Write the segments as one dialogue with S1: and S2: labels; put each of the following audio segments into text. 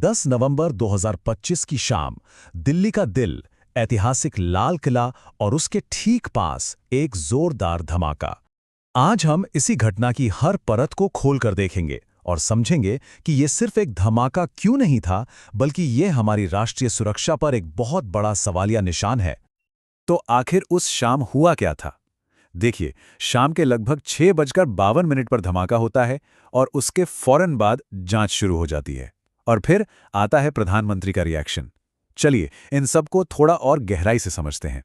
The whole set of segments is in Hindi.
S1: 10 नवंबर 2025 की शाम दिल्ली का दिल, ऐतिहासिक लाल किला और उसके ठीक पास एक जोरदार धमाका। आज हम इसी घटना की हर परत को खोलकर देखेंगे और समझेंगे कि ये सिर्फ एक धमाका क्यों नहीं था, बल्कि ये हमारी राष्ट्रीय सुरक्षा पर एक बहुत बड़ा सवालिया निशान है।
S2: तो आखिर उस शाम हुआ क्या था? देखिए, शाम के लगभग 6:52 पर धमाका होता है और उसके फौरन बाद जांच शुरू हो जाती है। और फिर आता है प्रधानमंत्री का रिएक्शन। चलिए, इन सबको थोड़ा और गहराई से समझते हैं।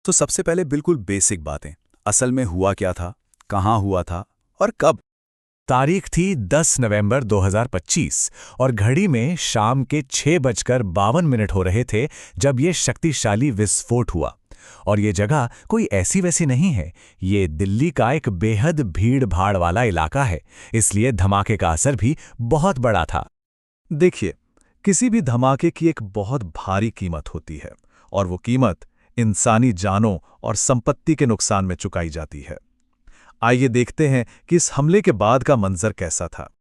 S2: तो सबसे पहले बिल्कुल बेसिक बातें। असल में हुआ क्या था, कहाँ हुआ था और कब?
S1: तारीख थी 10 नवंबर 2025 और घड़ी में शाम के 6:52 हो रहे थे जब ये शक्तिशाली विस्फोट हुआ। और ये जगह कोई ऐसी वैसी नहीं है, ये दिल्ली का एक बेहद भीड़-भाड़ वाला इलाका है, इसलिए धमाके का असर भी बहुत बड़ा था।
S2: देखिए, किसी भी धमाके की एक बहुत भारी कीमत होती है और वो कीमत इंसानी जानों और संपत्ति के नुकसान में चुकाई जाती है। आइए देखते हैं कि इस हमले के बाद का मंजर कैसा था।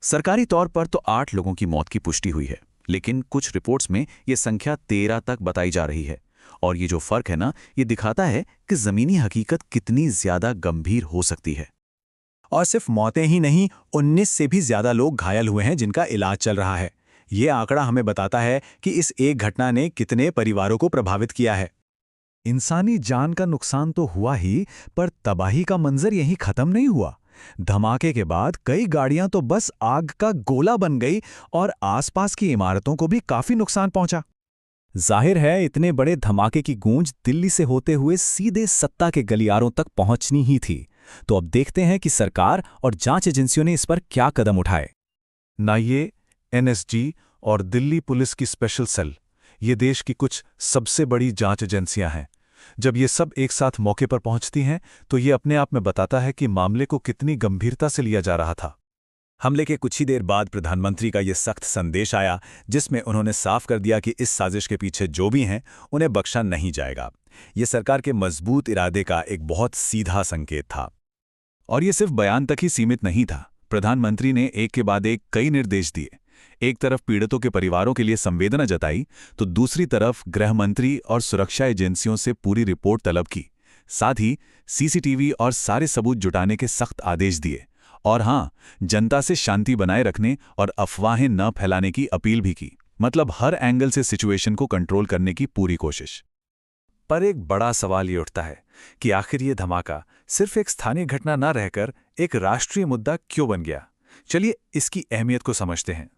S3: सरकारी तौर पर तो 8 लोगों की मौत की पुष्टि हुई है, लेकिन कुछ रिपोर्ट्स में ये संख्या 13 तक बताई जा रही है। और ये जो फर्क है ना, ये दिखाता है कि जमीनी हकीकत कितनी ज्यादा गंभीर हो सकती है।
S2: और सिर्फ मौतें ही नहीं, 19 से भी ज्यादा लोग घायल हुए हैं जिनका इलाज चल रहा है। ये आंकड़ा हमें बताता है कि इस एक घटना ने कितने परिवारों को प्रभावित किया है।
S1: इंसानी जान का नुकसान तो हुआ ही, पर तबाही का मंजर यहीं खत्म नहीं हुआ। धमाके के बाद कई गाड़ियां तो बस आग का गोला बन गई और आसपास की इमारतों को भी काफी नुकसान पहुंचा।
S2: जाहिर है, इतने बड़े धमाके की गूंज दिल्ली से होते हुए सीधे सत्ता के गलियारों तक पहुंचनी ही थी। तो अब देखते हैं कि सरकार और जांच एजेंसियों ने इस पर क्या कदम उठाए। ना ये एनएसजी और दिल्ली पुलिस की स्पेशल सेल, ये देश की कुछ सबसे बड़ी जांच एजेंसियां हैं। जब ये सब एक साथ मौके पर पहुंचती हैं, तो ये अपने आप में बताता है कि मामले को कितनी गंभीरता से लिया जा रहा था। हमले के कुछ ही देर बाद प्रधानमंत्री का ये सख्त संदेश आया, जिसमें उन्होंने साफ कर दिया कि इस साजिश के पीछे जो भी हैं, उन्हें बख्शा नहीं जाएगा। ये सरकार के मजबूत इरादे का एक बहुत सीधा संकेत था। और ये सिर्फ बयान तक ही सीमित नहीं था। प्रधानमंत्री ने एक के बाद एक कई निर्देश दिए। एक तरफ पीड़ितों के परिवारों के लिए संवेदना जताई, तो दूसरी तरफ गृह मंत्री और सुरक्षा एजेंसियों से पूरी रिपोर्ट तलब की। साथ ही सीसीटीवी और सारे सबूत जुटाने के सख्त आदेश दिए। और हां, जनता से शांति बनाए रखने और अफवाहें न फैलाने की अपील भी की। मतलब हर एंगल से सिचुएशन को कंट्रोल करने की पूरी कोशिश। पर एक बड़ा सवाल ये उठता है कि आखिर ये धमाका सिर्फ एक स्थानीय घटना न रहकर एक राष्ट्रीय मुद्दा क्यों बन गया? चलिए इसकी अहमियत को समझते हैं।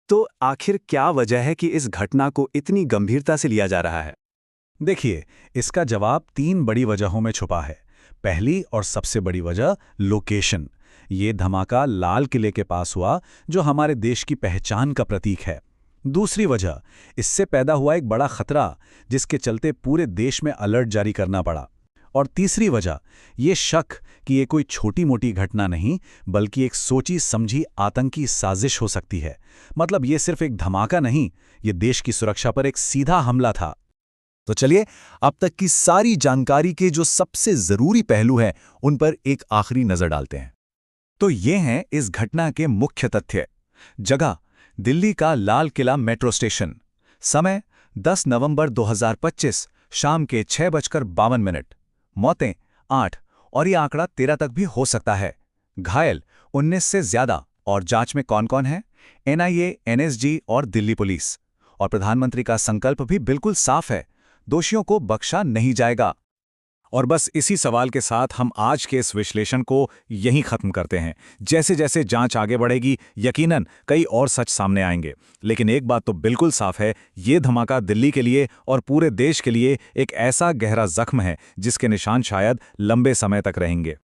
S2: तो आखिर क्या वजह है कि इस घटना को इतनी गंभीरता से लिया जा रहा है?
S1: देखिए, इसका जवाब 3 बड़ी वजहों में छुपा है। पहली और सबसे बड़ी वजह लोकेशन। ये धमाका लाल किले के पास हुआ, जो हमारे देश की पहचान का प्रतीक है। दूसरी वजह, इससे पैदा हुआ एक बड़ा खतरा, जिसके चलते पूरे देश में अलर्ट जारी करना पड़ा। और तीसरी वजह, ये शक कि ये कोई छोटी मोटी घटना नहीं, बल्कि एक सोची समझी आतंकी साजिश हो सकती है। मतलब ये सिर्फ एक धमाका नहीं, ये देश की सुरक्षा पर एक सीधा हमला था।
S2: तो चलिए, अब तक की सारी जानकारी के जो सबसे जरूरी पहलू हैं, उन पर एक आखिरी नजर डालते हैं। तो ये हैं इस घटना के मुख्य तथ्य। जगह, दिल्ली का लाल किला मेट्रो स्टेशन। समय, 10 नवंबर 2025 शाम के 6:52। मौतें 8, और ये आंकड़ा 13 तक भी हो सकता है। घायल 19 से ज्यादा। और जांच में कौन कौन है? एनआईए, एनएसजी और दिल्ली पुलिस। और प्रधानमंत्री का संकल्प भी बिल्कुल साफ है, दोषियों को बख्शा नहीं जाएगा। और बस इसी सवाल के साथ हम आज के इस विश्लेषण को यहीं खत्म करते हैं। जैसे जैसे जांच आगे बढ़ेगी, यकीनन कई और सच सामने आएंगे। लेकिन एक बात तो बिल्कुल साफ है, ये धमाका दिल्ली के लिए और पूरे देश के लिए एक ऐसा गहरा जख्म है, जिसके निशान शायद लंबे समय तक रहेंगे।